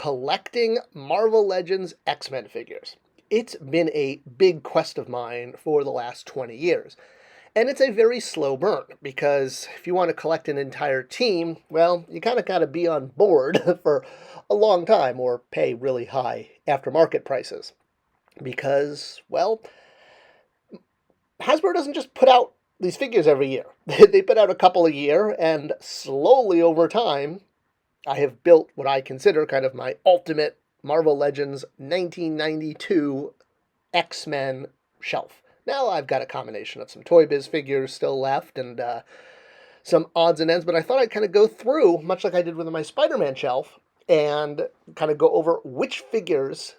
collecting Marvel Legends X-Men figures. It's been a big quest of mine for the last 20 years. And it's a very slow burn, because if you want to collect an entire team, well, you kind of got to be on board for a long time or pay really high aftermarket prices. Because, well, Hasbro doesn't just put out these figures every year. They put out a couple a year, and slowly over time, I have built what I consider kind of my ultimate Marvel Legends 1992 X-Men shelf. Now I've got a combination of some Toy Biz figures still left and some odds and ends, but I thought I'd kind of go through, much like I did with my Spider-Man shelf, and kind of go over which figures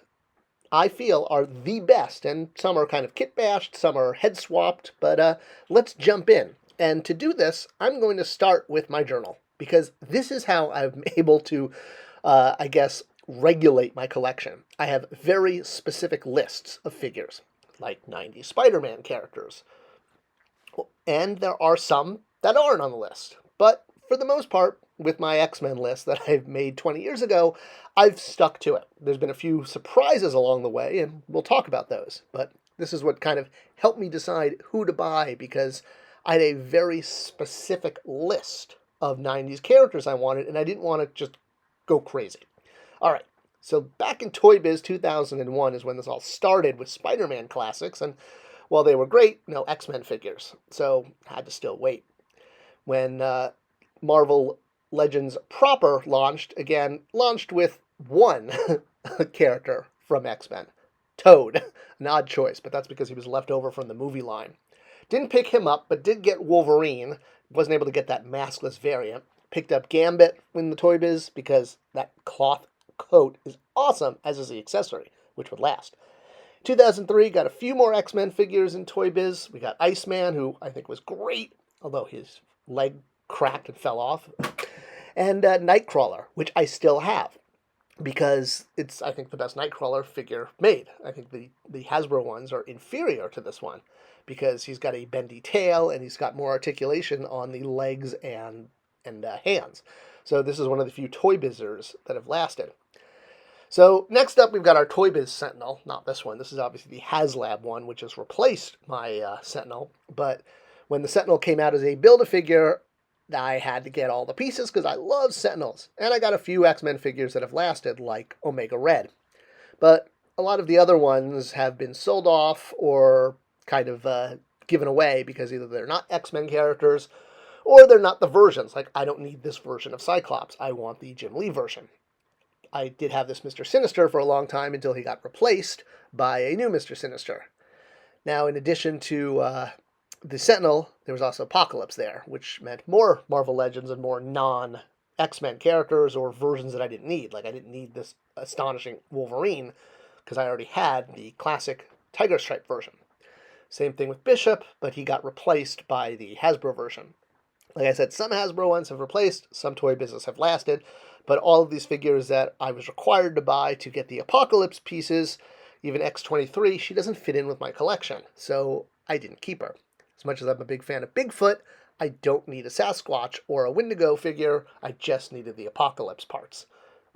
I feel are the best. And some are kind of kit bashed, some are head swapped, but let's jump in. And to do this, I'm going to start with my journal, because this is how I'm able to, I guess, regulate my collection. I have very specific lists of figures, like 90 Spider-Man characters. And there are some that aren't on the list. But for the most part, with my X-Men list that I've made 20 years ago, I've stuck to it. There's been a few surprises along the way, and we'll talk about those. But this is what kind of helped me decide who to buy, because I had a very specific list of 90s characters I wanted, and I didn't want to just go crazy. All right, so back in Toy Biz 2001 is when this all started with Spider-Man classics, and while they were great, no X-Men figures, so I had to still wait. When Marvel Legends proper launched with one character from X-Men, Toad. An odd choice, but that's because he was left over from the movie line. Didn't pick him up, but did get Wolverine. Wasn't able to get that maskless variant. Picked up Gambit in the Toy Biz because that cloth coat is awesome, as is the accessory, which would last. 2003, got a few more X-Men figures in Toy Biz. We got Iceman, who I think was great, although his leg cracked and fell off. And Nightcrawler, which I still have, because it's, I think, the best Nightcrawler figure made. I think the Hasbro ones are inferior to this one, because he's got a bendy tail and he's got more articulation on the legs and hands. So this is one of the few Toy Bizzers that have lasted. So next up, we've got our Toy Biz Sentinel. Not this one. This is obviously the HasLab one, which has replaced my Sentinel. But when the Sentinel came out as a Build-A-Figure, I had to get all the pieces because I love Sentinels. And I got a few X-Men figures that have lasted, like Omega Red. But a lot of the other ones have been sold off or kind of given away because either they're not X-Men characters or they're not the versions. Like, I don't need this version of Cyclops. I want the Jim Lee version. I did have this Mr. Sinister for a long time until he got replaced by a new Mr. Sinister. Now, in addition to the Sentinel, there was also Apocalypse there, which meant more Marvel Legends and more non-X-Men characters or versions that I didn't need. Like, I didn't need this astonishing Wolverine because I already had the classic Tiger Stripe version. Same thing with Bishop, but he got replaced by the Hasbro version. Like I said, some Hasbro ones have replaced, some Toy Business have lasted, but all of these figures that I was required to buy to get the Apocalypse pieces, even X-23, she doesn't fit in with my collection, so I didn't keep her. As much as I'm a big fan of Bigfoot, I don't need a Sasquatch or a Wendigo figure, I just needed the Apocalypse parts.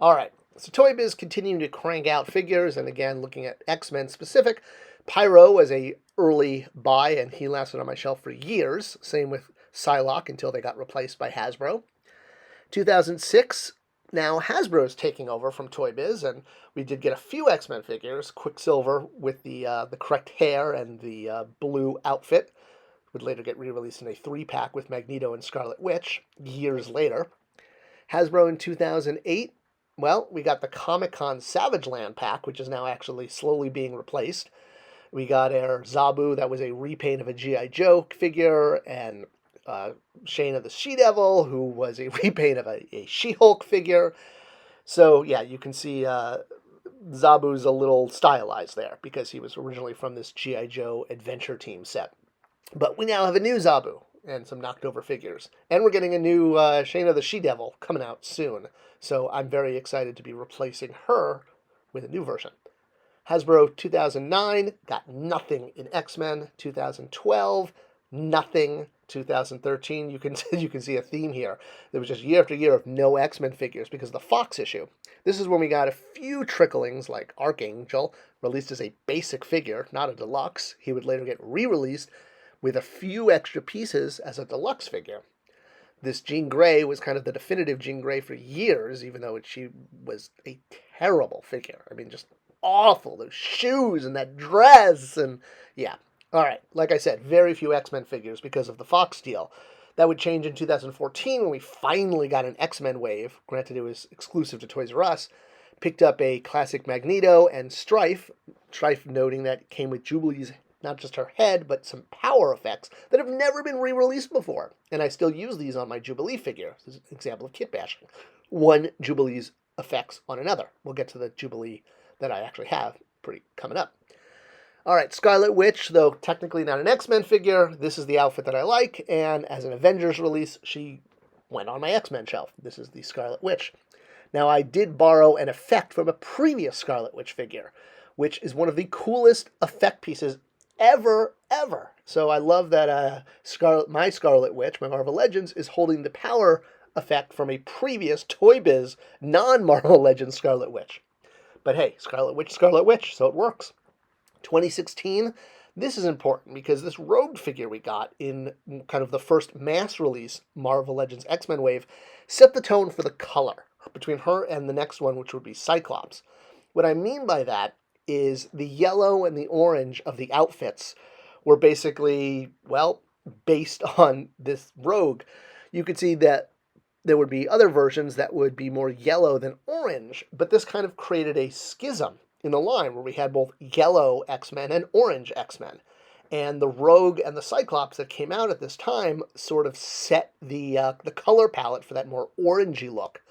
Alright, so Toy Biz continuing to crank out figures, and again, looking at X-Men specific, Pyro was a early buy, and he lasted on my shelf for years. Same with Psylocke until they got replaced by Hasbro. 2006, now Hasbro is taking over from Toy Biz, and we did get a few X-Men figures. Quicksilver with the correct hair and the blue outfit would later get re-released in a 3-pack with Magneto and Scarlet Witch years later. Hasbro in 2008, well, we got the Comic-Con Savage Land pack, which is now actually slowly being replaced. We got our Zabu, that was a repaint of a G.I. Joe figure, and Shane of the She-Devil, who was a repaint of a She-Hulk figure. So, yeah, you can see Zabu's a little stylized there, because he was originally from this G.I. Joe Adventure Team set. But we now have a new Zabu, and some knocked-over figures. And we're getting a new Shane of the She-Devil coming out soon. So I'm very excited to be replacing her with a new version. Hasbro 2009, got nothing in X-Men. 2012, Nothing. 2013, you can you can see a theme here. There was just year after year of no X-Men figures because of the Fox issue. This is when we got a few tricklings, like Archangel, released as a basic figure, not a deluxe. He would later get re-released with a few extra pieces as a deluxe figure. This Jean Grey was kind of the definitive Jean Grey for years, even though she was a terrible figure. I mean, just awful. Those shoes and that dress, and yeah. All right, like I said, very few X-Men figures because of the Fox deal. That would change in 2014 when we finally got an X-Men wave. Granted, it was exclusive to Toys R Us. Picked up a classic Magneto and Strife. Strife noting that it came with Jubilee's, not just her head, but some power effects that have never been re-released before. And I still use these on my Jubilee figure. This is an example of kit bashing. One Jubilee's effects on another. We'll get to the Jubilee that I actually have coming up. All right, Scarlet Witch, though technically not an X-Men figure, this is the outfit that I like, and as an Avengers release, she went on my X-Men shelf. This is the Scarlet Witch. Now, I did borrow an effect from a previous Scarlet Witch figure, which is one of the coolest effect pieces ever. So I love that my Scarlet Witch, my Marvel Legends, is holding the power effect from a previous Toy Biz non-Marvel Legends Scarlet Witch. But hey, Scarlet Witch, so it works. 2016, this is important because this Rogue figure we got in kind of the first mass release Marvel Legends X-Men wave set the tone for the color between her and the next one, which would be Cyclops. What I mean by that is the yellow and the orange of the outfits were basically, well, based on this Rogue. You could see that there would be other versions that would be more yellow than orange, but this kind of created a schism in the line where we had both yellow X-Men and orange X-Men. And the Rogue and the Cyclops that came out at this time sort of set the color palette for that more orangey look.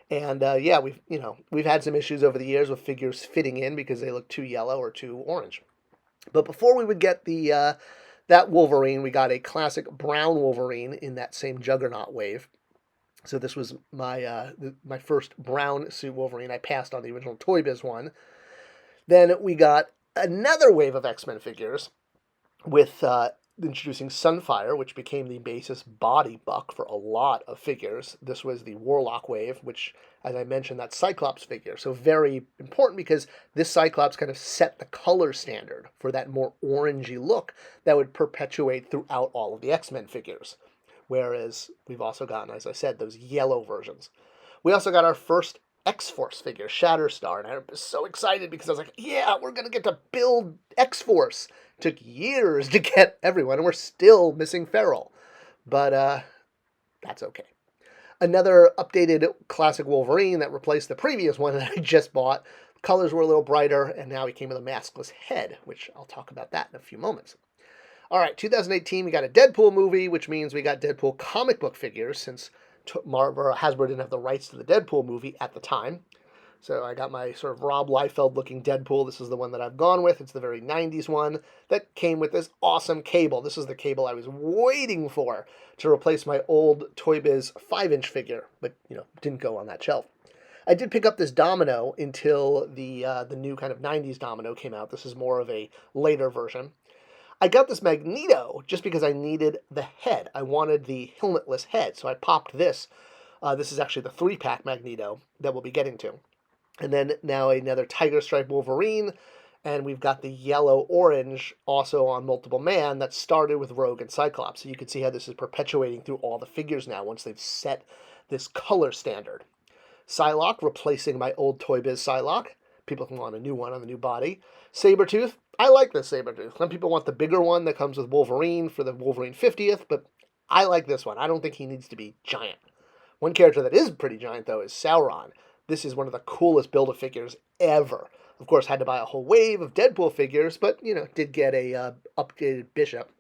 And yeah, we've had some issues over the years with figures fitting in because they look too yellow or too orange. But before we would get that Wolverine, we got a classic brown Wolverine in that same Juggernaut wave. So this was my first brown suit Wolverine. I passed on the original Toy Biz one. Then we got another wave of X-Men figures with introducing Sunfire, which became the basis body buck for a lot of figures. This was the Warlock wave, which, as I mentioned, that Cyclops figure. So very important because this Cyclops kind of set the color standard for that more orangey look that would perpetuate throughout all of the X-Men figures. Whereas we've also gotten, as I said, those yellow versions. We also got our first X-Force figure, Shatterstar, and I was so excited because I was like, yeah, we're going to get to build X-Force. Took years to get everyone, and we're still missing Feral. But that's okay. Another updated classic Wolverine that replaced the previous one that I just bought. Colors were a little brighter, and now he came with a maskless head, which I'll talk about that in a few moments. All right, 2018, we got a Deadpool movie, which means we got Deadpool comic book figures since Hasbro didn't have the rights to the Deadpool movie at the time. So I got my sort of Rob Liefeld-looking Deadpool. This is the one that I've gone with. It's the very 90s one that came with this awesome cable. This is the cable I was waiting for to replace my old Toy Biz 5-inch figure, but, didn't go on that shelf. I did pick up this Domino until the new kind of 90s Domino came out. This is more of a later version. I got this Magneto just because I needed the head. I wanted the helmetless head, so I popped this. This is actually the 3-pack Magneto that we'll be getting to. And then now another Tiger Stripe Wolverine, and we've got the yellow-orange also on Multiple Man that started with Rogue and Cyclops. So you can see how this is perpetuating through all the figures now once they've set this color standard. Psylocke replacing my old Toy Biz Psylocke. People can want a new one on the new body. Sabretooth. I like this Sabretooth. Some people want the bigger one that comes with Wolverine for the Wolverine 50th, but I like this one. I don't think he needs to be giant. One character that is pretty giant, though, is Sauron. This is one of the coolest Build-A-Figures ever. Of course, had to buy a whole wave of Deadpool figures, but, did get a updated Bishop.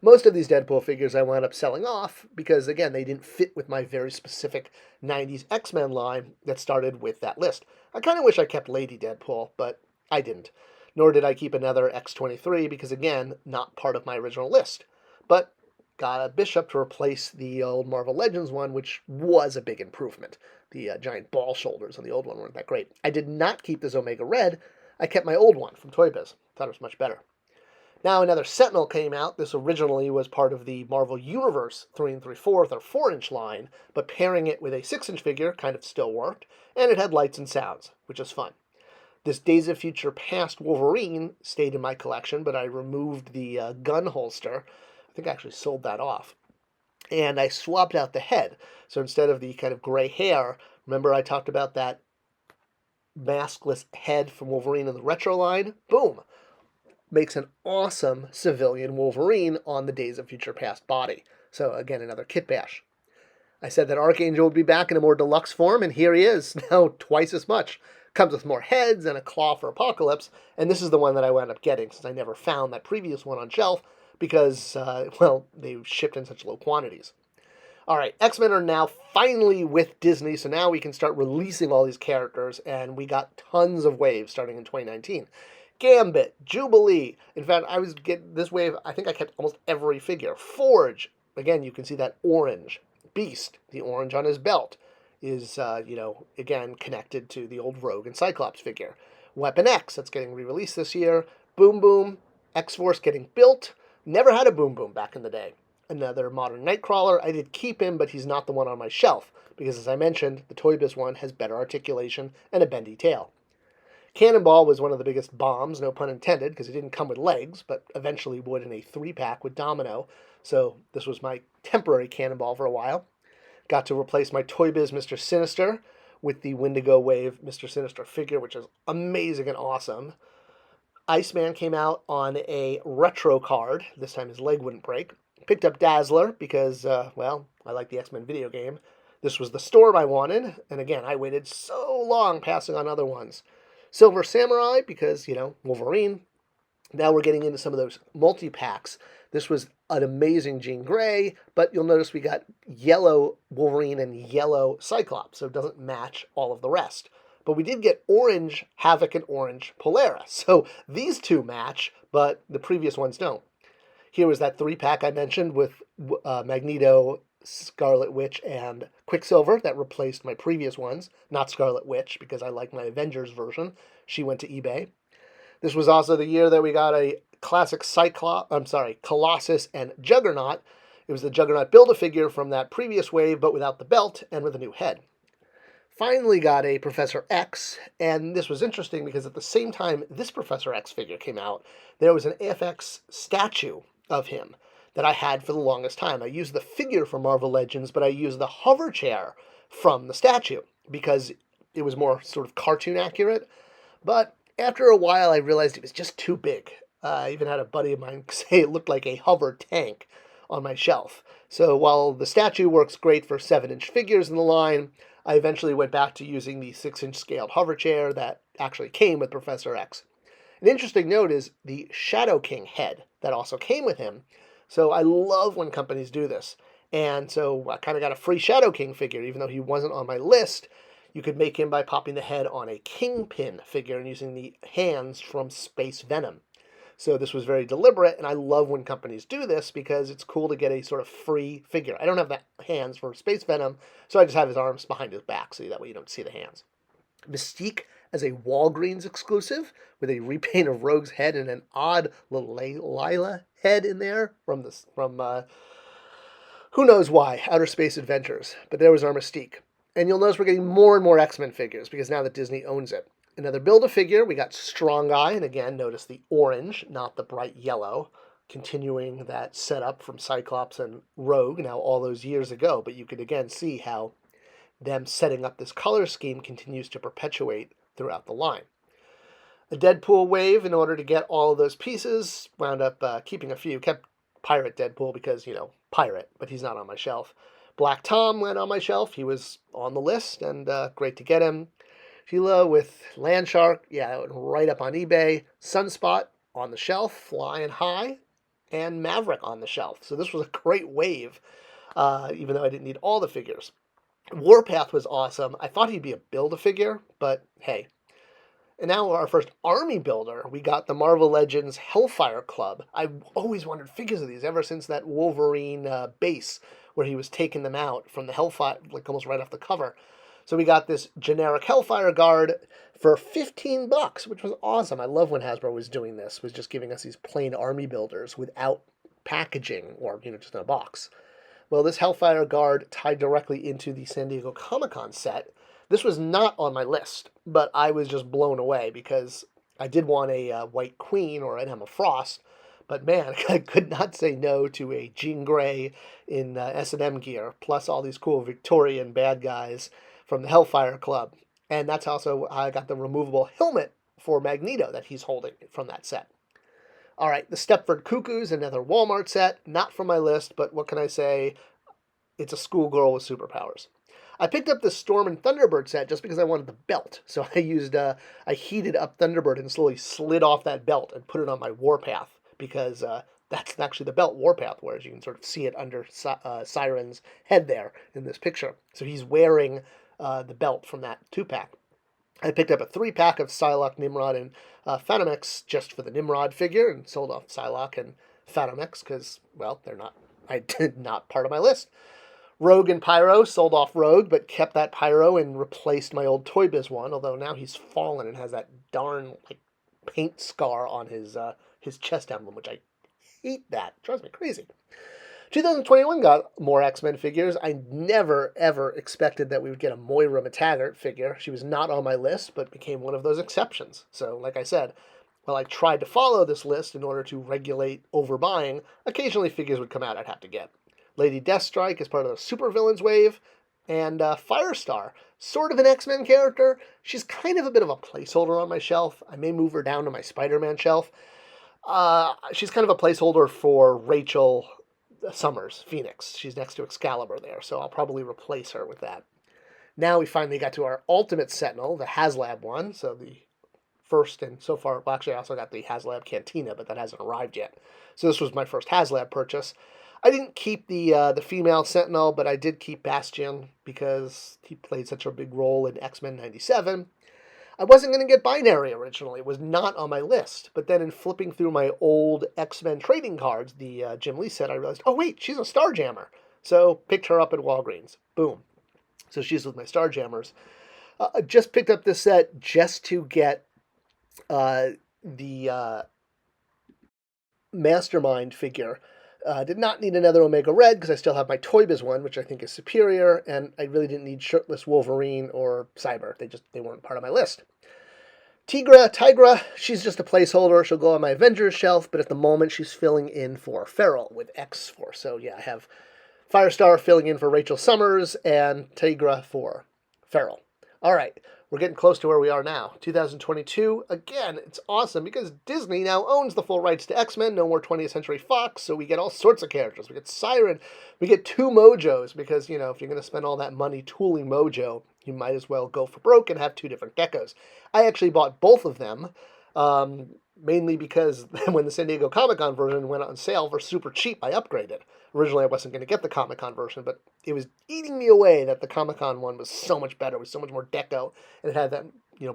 Most of these Deadpool figures I wound up selling off because, again, they didn't fit with my very specific 90s X-Men line that started with that list. I kind of wish I kept Lady Deadpool, but I didn't. Nor did I keep another X-23 because, again, not part of my original list. But got a Bishop to replace the old Marvel Legends one, which was a big improvement. The giant ball shoulders on the old one weren't that great. I did not keep this Omega Red. I kept my old one from Toy Biz. Thought it was much better. Now another Sentinel came out. This originally was part of the Marvel Universe 3 3/4 or 4-inch line, but pairing it with a 6-inch figure kind of still worked, and it had lights and sounds, which is fun. This Days of Future Past Wolverine stayed in my collection, but I removed the gun holster. I think I actually sold that off. And I swapped out the head. So instead of the kind of gray hair, remember I talked about that maskless head from Wolverine in the retro line? Boom! Makes an awesome civilian Wolverine on the Days of Future Past body. So again, another kit bash. I said that Archangel would be back in a more deluxe form, and here he is, now twice as much. Comes with more heads and a claw for Apocalypse, and this is the one that I wound up getting since I never found that previous one on shelf because, they shipped in such low quantities. All right, X-Men are now finally with Disney, so now we can start releasing all these characters, and we got tons of waves starting in 2019. Gambit, Jubilee. In fact, I was getting this wave, I think I kept almost every figure. Forge, again, you can see that orange. Beast, the orange on his belt, is, again, connected to the old Rogue and Cyclops figure. Weapon X, that's getting re-released this year. Boom Boom, X-Force getting built. Never had a Boom Boom back in the day. Another modern Nightcrawler. I did keep him, but he's not the one on my shelf, because as I mentioned, the Toy Biz one has better articulation and a bendy tail. Cannonball was one of the biggest bombs, no pun intended, because it didn't come with legs, but eventually would in a 3-pack with Domino, so this was my temporary Cannonball for a while. Got to replace my Toy Biz Mr. Sinister with the Wendigo Wave Mr. Sinister figure, which is amazing and awesome. Iceman came out on a retro card. This time his leg wouldn't break. Picked up Dazzler because, I like the X-Men video game. This was the Storm I wanted, and again, I waited so long passing on other ones. Silver Samurai because, Wolverine. Now we're getting into some of those multi-packs. This was an amazing Jean Grey, but you'll notice we got yellow Wolverine and yellow Cyclops, so it doesn't match all of the rest. But we did get orange Havoc and orange Polaris, so these two match, but the previous ones don't. Here was that 3-pack I mentioned with Magneto, Scarlet Witch, and Quicksilver that replaced my previous ones. Not Scarlet Witch, because I like my Avengers version. She went to eBay. This was also the year that we got a classic Colossus and Juggernaut. It was the Juggernaut Build-A-Figure from that previous wave, but without the belt and with a new head. Finally got a Professor X, and this was interesting because at the same time this Professor X figure came out, there was an AFX statue of him that I had for the longest time. I used the figure from Marvel Legends, but I used the hover chair from the statue because it was more sort of cartoon accurate. But after a while, I realized it was just too big. I even had a buddy of mine say it looked like a hover tank on my shelf. So while the statue works great for 7-inch figures in the line, I eventually went back to using the 6-inch scaled hover chair that actually came with Professor X. An interesting note is the Shadow King head that also came with him. So I love when companies do this. And so I kind of got a free Shadow King figure, even though he wasn't on my list. You could make him by popping the head on a Kingpin figure and using the hands from Space Venom. So this was very deliberate, and I love when companies do this because it's cool to get a sort of free figure. I don't have the hands for Space Venom, so I just have his arms behind his back, so that way you don't see the hands. Mystique as a Walgreens exclusive with a repaint of Rogue's head and an odd little Lila head in there from who knows why, Outer Space Adventures. But there was our Mystique. And you'll notice we're getting more and more X-Men figures because now that Disney owns it. Another Build-A-Figure, we got Strong Eye, and again, notice the orange, not the bright yellow, continuing that setup from Cyclops and Rogue now all those years ago. But you could again see how them setting up this color scheme continues to perpetuate throughout the line. The Deadpool wave, in order to get all of those pieces, wound up keeping a few. Kept Pirate Deadpool because, pirate, but he's not on my shelf. Black Tom went on my shelf. He was on the list, and great to get him. Sheila with Landshark, that went right up on eBay. Sunspot on the shelf, flying high, and Maverick on the shelf. So this was a great wave, even though I didn't need all the figures. Warpath was awesome. I thought he'd be a Build-A-Figure, but hey. And now our first army builder, we got the Marvel Legends Hellfire Club. I've always wanted figures of these ever since that Wolverine base where he was taking them out from the Hellfire, like almost right off the cover. So we got this generic Hellfire Guard for $15, which was awesome. I love when Hasbro was doing this, was just giving us these plain army builders without packaging or, just in a box. Well, this Hellfire Guard tied directly into the San Diego Comic-Con set. This was not on my list, but I was just blown away because I did want a White Queen or an Emma Frost, but man, I could not say no to a Jean Grey in S&M gear, plus all these cool Victorian bad guys from the Hellfire Club. And that's also I got the removable helmet for Magneto that he's holding from that set. All right, the Stepford Cuckoos, another Walmart set, not from my list, but what can I say? It's a schoolgirl with superpowers. I picked up the Storm and Thunderbird set just because I wanted the belt. So I heated up Thunderbird and slowly slid off that belt and put it on my Warpath because that's actually the belt Warpath wears. You can sort of see it under Siren's head there in this picture. So he's wearing the belt from that 2-pack. I picked up a 3-pack of Psylocke, Nimrod, and Phanomex just for the Nimrod figure and sold off Psylocke and Phanomex because, well, they're not part of my list. Rogue and Pyro, sold off Rogue, but kept that Pyro and replaced my old Toy Biz one, although now he's fallen and has that darn paint scar on his chest emblem, which I hate that. It drives me crazy. 2021 got more X-Men figures. I never, ever expected that we would get a Moira McTaggart figure. She was not on my list, but became one of those exceptions. So, like I said, while I tried to follow this list in order to regulate overbuying, occasionally figures would come out I'd have to get. Lady Deathstrike is part of the supervillains wave, and Firestar, sort of an X-Men character. She's kind of a bit of a placeholder on my shelf. I may move her down to my Spider-Man shelf. She's kind of a placeholder for Rachel Summers, Phoenix. She's next to Excalibur there, so I'll probably replace her with that. Now we finally got to our Ultimate Sentinel, the HasLab one, so the first and so far, well, actually I also got the HasLab Cantina, but that hasn't arrived yet. So this was my first HasLab purchase. I didn't keep the female Sentinel, but I did keep Bastion because he played such a big role in X-Men 97. I wasn't going to get Binary originally. It was not on my list. But then in flipping through my old X-Men trading cards, the Jim Lee set, I realized, oh wait, she's a Starjammer. So picked her up at Walgreens. Boom. So she's with my Starjammers. I just picked up this set just to get the Mastermind figure. Did not need another Omega Red because I still have my Toy Biz one, which I think is superior, and I really didn't need Shirtless Wolverine or Cyber. They weren't part of my list. Tigra, she's just a placeholder. She'll go on my Avengers shelf, but at the moment she's filling in for Feral with X-Force. So yeah, I have Firestar filling in for Rachel Summers and Tigra for Feral. All right, we're getting close to where we are now. 2022, again, it's awesome because Disney now owns the full rights to X-Men, no more 20th Century Fox, so we get all sorts of characters. We get Siren, we get 2 Mojos, because, if you're going to spend all that money tooling Mojo, you might as well go for broke and have 2 different geckos. I actually bought both of them, mainly because when the San Diego Comic-Con version went on sale for super cheap, I upgraded. Originally, I wasn't going to get the Comic-Con version, but it was eating me away that the Comic-Con one was so much better. It was so much more deco, and it had that,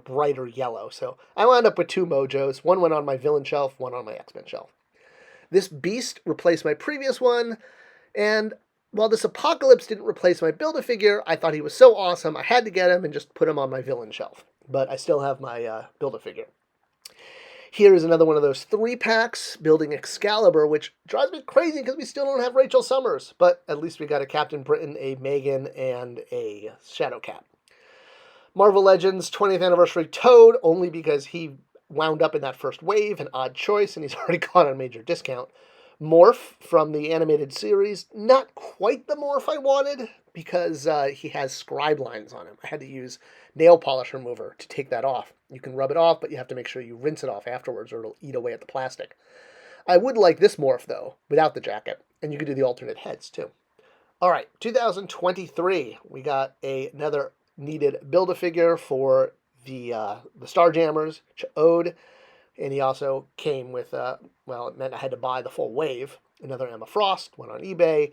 brighter yellow. So I wound up with 2 Mojos. One went on my villain shelf, one on my X-Men shelf. This Beast replaced my previous one, and while this Apocalypse didn't replace my Build-A-Figure, I thought he was so awesome, I had to get him and just put him on my villain shelf. But I still have my Build-A-Figure. Here is another one of those 3-packs, building Excalibur, which drives me crazy because we still don't have Rachel Summers. But at least we got a Captain Britain, a Megan, and a Shadowcat. Marvel Legends 20th Anniversary Toad, only because he wound up in that first wave, an odd choice, and he's already gone on major discount. Morph from the animated series, not quite the Morph I wanted, because he has scribe lines on him. I had to use nail polish remover to take that off. You can rub it off, but you have to make sure you rinse it off afterwards or it'll eat away at the plastic. I would like this Morph, though, without the jacket, and you can do the alternate heads, too. All right, 2023, we got another needed Build-A-Figure for the Starjammers, Ode, and he also came with, it meant I had to buy the full wave, another Emma Frost, went on eBay.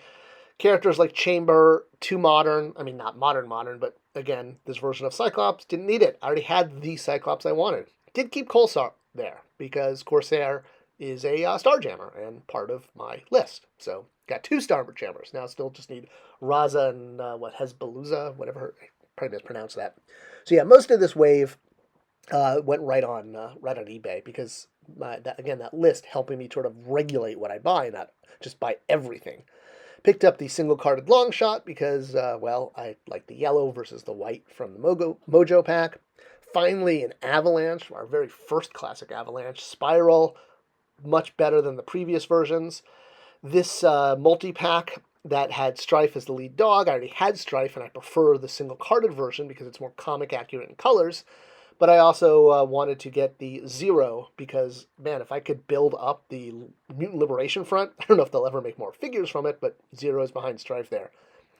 Characters like Chamber, too modern. I mean, not modern, but again, this version of Cyclops, didn't need it. I already had the Cyclops I wanted. Did keep Coulsar there, because Corsair is a Starjammer and part of my list. So, got 2 Starjammers. Now still just need Raza and, Hezbollah, whatever her probably mispronounced that. So yeah, most of this wave went right on eBay because that list helping me sort of regulate what I buy, not just buy everything. Picked up the single-carded long shot because, well, I like the yellow versus the white from the Mojo pack. Finally, an Avalanche, our very first classic Avalanche. Spiral, much better than the previous versions. This multi-pack that had Strife as the lead dog, I already had Strife, and I prefer the single-carded version because it's more comic accurate in colors. But I also wanted to get the Zero because, man, if I could build up the Mutant Liberation Front, I don't know if they'll ever make more figures from it, but Zero is behind Strife there.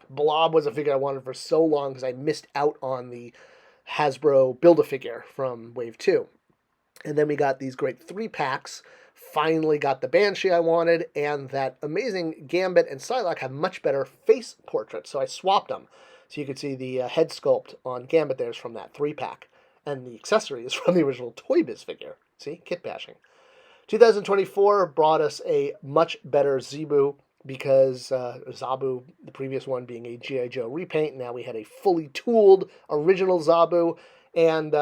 Blob was a figure I wanted for so long because I missed out on the Hasbro Build-A-Figure from Wave 2. And then we got these great 3-packs. Finally got the Banshee I wanted, and that amazing Gambit and Psylocke have much better face portraits, so I swapped them. So you could see the head sculpt on Gambit there's from that 3-pack. And the accessory is from the original Toy Biz figure. See? Kit bashing. 2024 brought us a much better Zebu because Zabu, the previous one being a G.I. Joe repaint, now we had a fully tooled original Zabu. And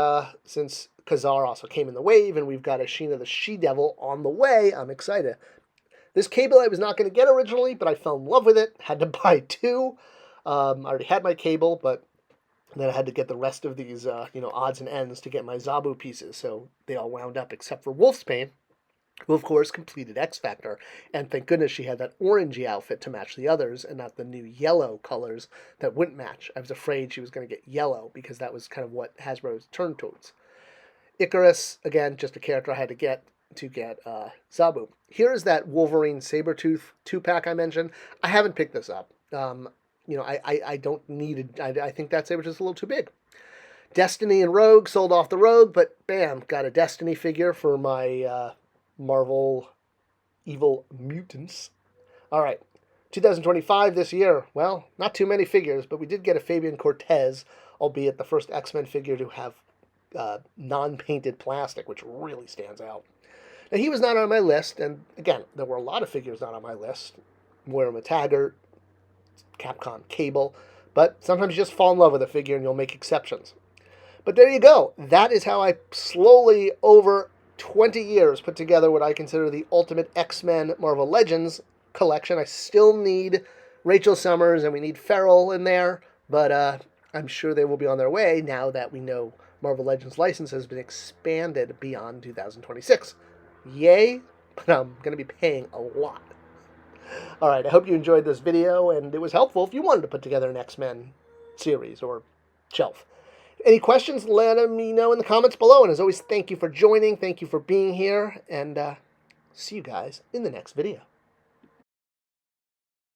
since Kazar also came in the wave and we've got a Sheena the She-Devil on the way, I'm excited. This cable I was not going to get originally, but I fell in love with it. Had to buy 2. I already had my cable, but then I had to get the rest of these, odds and ends to get my Zabu pieces, so they all wound up except for Wolfsbane, who, of course, completed X Factor, and thank goodness she had that orangey outfit to match the others, and not the new yellow colors that wouldn't match. I was afraid she was going to get yellow, because that was kind of what Hasbro's turned towards. Icarus, again, just a character I had to get Zabu. Here is that Wolverine Sabretooth 2-pack I mentioned. I haven't picked this up. I don't need it. I think that Sabretooth is a little too big. Destiny and Rogue, sold off the Rogue, but bam, got a Destiny figure for my Marvel Evil Mutants. All right, 2025 this year. Well, not too many figures, but we did get a Fabian Cortez, albeit the first X-Men figure to have non-painted plastic, which really stands out. Now, he was not on my list, and again, there were a lot of figures not on my list. Moira Taggart, Capcom Cable, but sometimes you just fall in love with a figure and you'll make exceptions. But there you go. That is how I slowly, over 20 years, put together what I consider the ultimate X-Men Marvel Legends collection. I still need Rachel Summers and we need Ferrell in there, but I'm sure they will be on their way now that we know Marvel Legends license has been expanded beyond 2026. Yay, but I'm going to be paying a lot. All right, I hope you enjoyed this video, and it was helpful if you wanted to put together an X-Men series or shelf. Any questions, let me know in the comments below. And as always, thank you for joining. Thank you for being here, and see you guys in the next video.